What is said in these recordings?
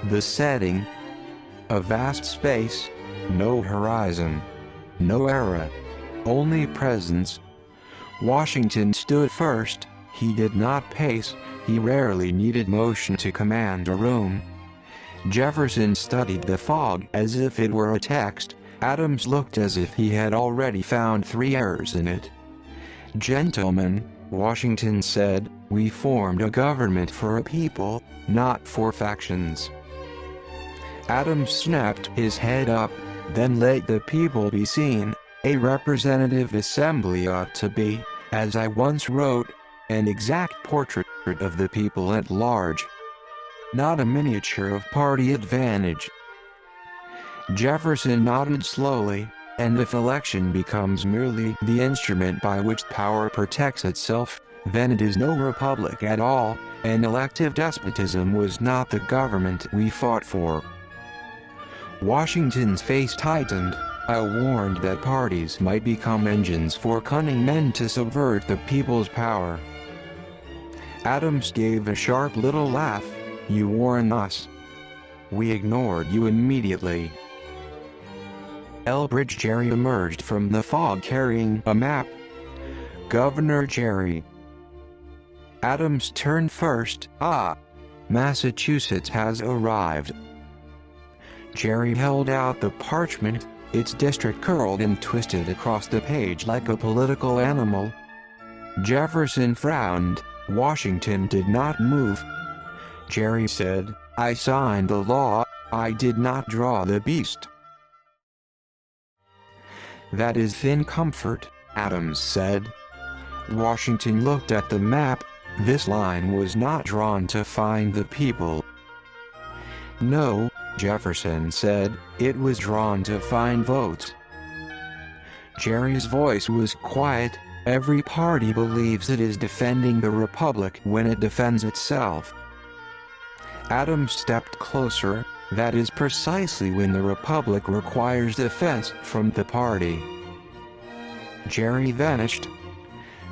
The setting: a vast space, no horizon, no era, only presence. Washington stood first. He did not pace, he rarely needed motion to command a room. Jefferson studied the fog as if it were a text. Adams looked as if he had already found 3 errors in it. "Gentlemen," Washington said, "we formed a government for a people, not for factions." Adams snapped his head up. "Then let the people be seen. A representative assembly ought to be, as I once wrote, an exact portrait of the people at large, not a miniature of party advantage." Jefferson nodded slowly. "And if election becomes merely the instrument by which power protects itself, then it is no republic at all, and elective despotism was not the government we fought for." Washington's face tightened. "I warned that parties might become engines for cunning men to subvert the people's power." Adams gave a sharp little laugh. "You warned us. We ignored you immediately." Elbridge Gerry emerged from the fog carrying a map. "Governor Gerry." Adams turned first. "Ah, Massachusetts has arrived." Gerry held out the parchment, its district curled and twisted across the page like a political animal. Jefferson frowned. Washington did not move. Gerry said, "I signed the law, I did not draw the beast." "That is thin comfort," Adams said. Washington looked at the map. This line was not drawn to find the people. "No," Jefferson said, "it was drawn to find votes." Gerry's voice was quiet. "Every party believes it is defending the republic when it defends itself." Adams stepped closer. "That is precisely when the republic requires defense from the party." Gerry vanished.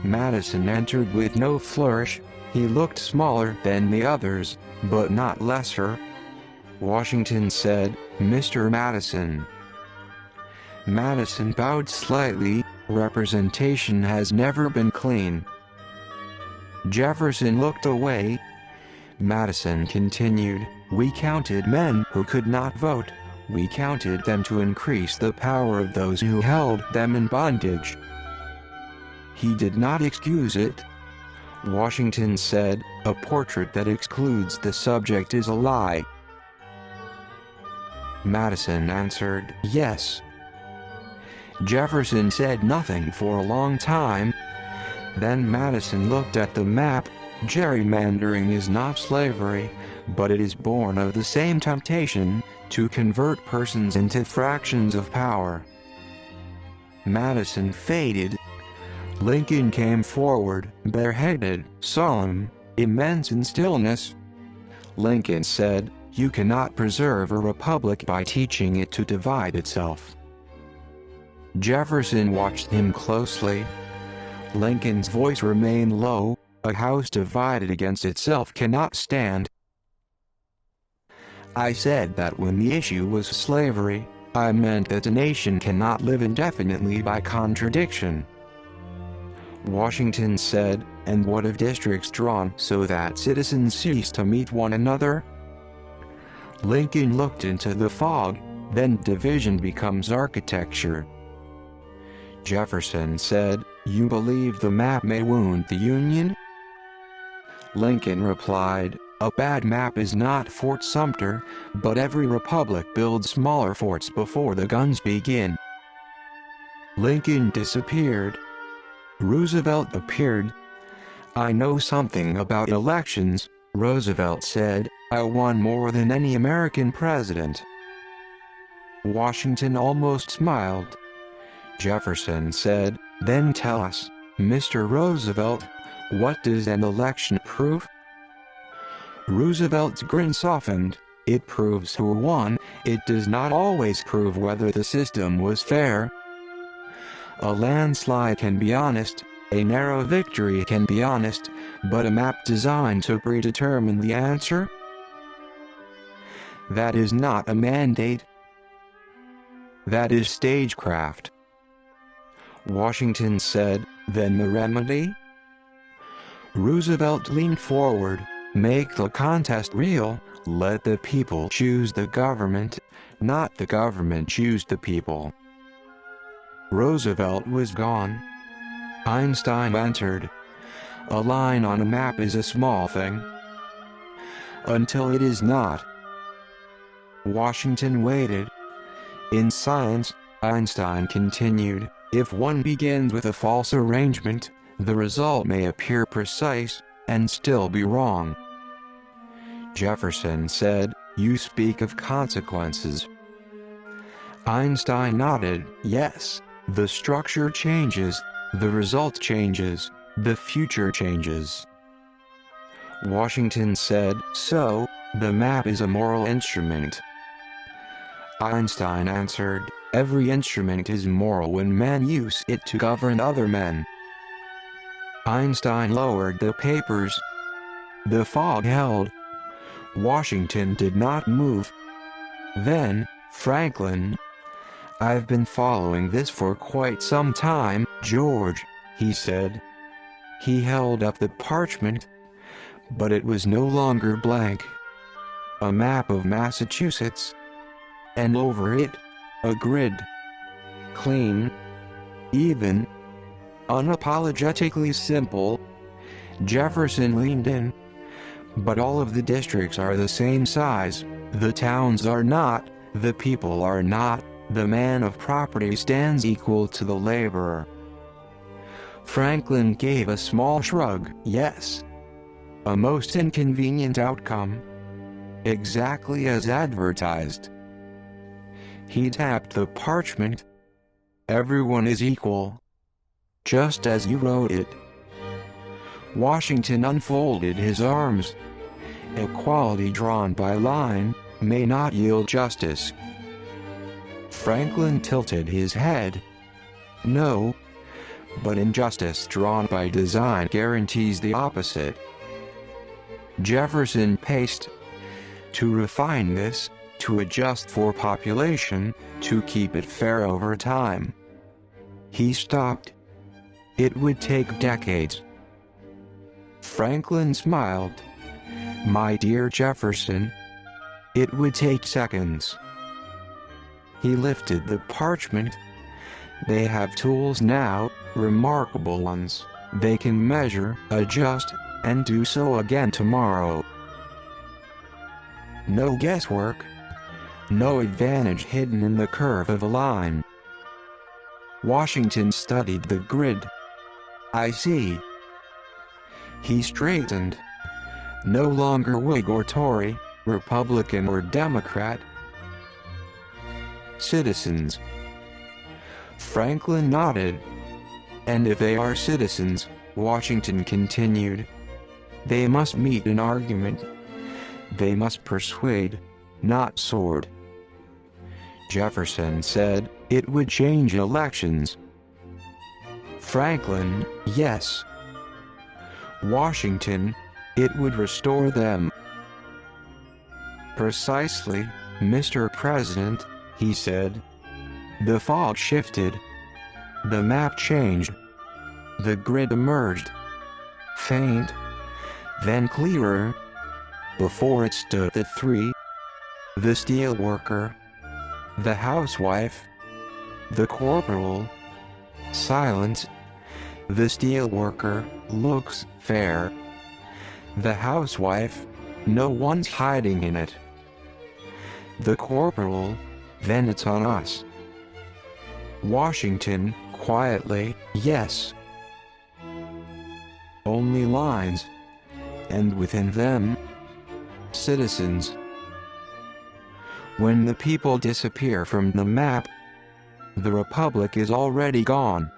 Madison entered with no flourish. He looked smaller than the others, but not lesser. Washington said, "Mr. Madison." Madison bowed slightly. "Representation has never been clean." Jefferson looked away. Madison continued, "We counted men who could not vote. We counted them to increase the power of those who held them in bondage." He did not excuse it. Washington said, "A portrait that excludes the subject is a lie." Madison answered, "Yes." Jefferson said nothing for a long time. Then Madison looked at the map. "Gerrymandering is not slavery, but it is born of the same temptation, to convert persons into fractions of power." Madison faded. Lincoln came forward, bareheaded, solemn, immense in stillness. Lincoln said, "You cannot preserve a republic by teaching it to divide itself." Jefferson watched him closely. Lincoln's voice remained low. "A house divided against itself cannot stand." "I said that when the issue was slavery, I meant that a nation cannot live indefinitely by contradiction." Washington said, "And what if districts drawn so that citizens cease to meet one another?" Lincoln looked into the fog. "Then division becomes architecture." Jefferson said, "You believe the map may wound the Union?" Lincoln replied, "A bad map is not Fort Sumter, but every republic builds smaller forts before the guns begin." Lincoln disappeared. Roosevelt appeared. "I know something about elections," Roosevelt said. "I won more than any American president." Washington almost smiled. Jefferson said, "Then tell us, Mr. Roosevelt, what does an election prove?" Roosevelt's grin softened. "It proves who won, it does not always prove whether the system was fair. A landslide can be honest, a narrow victory can be honest, but a map designed to predetermine the answer?" That is not a mandate. That is stagecraft. Washington said, then the remedy? Roosevelt leaned forward. Make the contest real, let the people choose the government, not the government choose the people. Roosevelt was gone. Einstein entered. A line on a map is a small thing. Until it is not. Washington waited. In science, Einstein continued, if one begins with a false arrangement, the result may appear precise, and still be wrong. Jefferson said, you speak of consequences. Einstein nodded, yes, the structure changes, the result changes, the future changes. Washington said, so, the map is a moral instrument. Einstein answered, every instrument is moral when men use it to govern other men. Einstein lowered the papers. The fog held. Washington did not move. Then, Franklin, I've been following this for quite some time, George, he said. He held up the parchment, but it was no longer blank. A map of Massachusetts. And over it, a grid. Clean. Even. Unapologetically simple. Jefferson leaned in. But all of the districts are the same size, the towns are not, the people are not, the man of property stands equal to the laborer. Franklin gave a small shrug, yes. A most inconvenient outcome. Exactly as advertised. He tapped the parchment. Everyone is equal. Just as you wrote it. Washington unfolded his arms. Equality drawn by line may not yield justice. Franklin tilted his head. No, but injustice drawn by design guarantees the opposite. Jefferson paced. To refine this, to adjust for population, to keep it fair over time. He stopped. It would take decades. Franklin smiled. My dear Jefferson, it would take seconds. He lifted the parchment. They have tools now, remarkable ones. They can measure, adjust, and do so again tomorrow. No guesswork. No advantage hidden in the curve of a line. Washington studied the grid. I see. He straightened. No longer Whig or Tory, Republican or Democrat. Citizens. Franklin nodded. And if they are citizens, Washington continued, they must meet an argument. They must persuade, not sword. Jefferson said, it would change elections. Franklin, yes. Washington, it would restore them. Precisely, Mr. President, he said. The fog shifted. The map changed. The grid emerged. Faint. Then clearer. Before it stood the three. The steelworker. The housewife. The corporal. Silence. The steelworker looks fair. The housewife, no one's hiding in it. The corporal, then it's on us. Washington, quietly, yes. Only lines. And within them, citizens. When the people disappear from the map, the republic is already gone.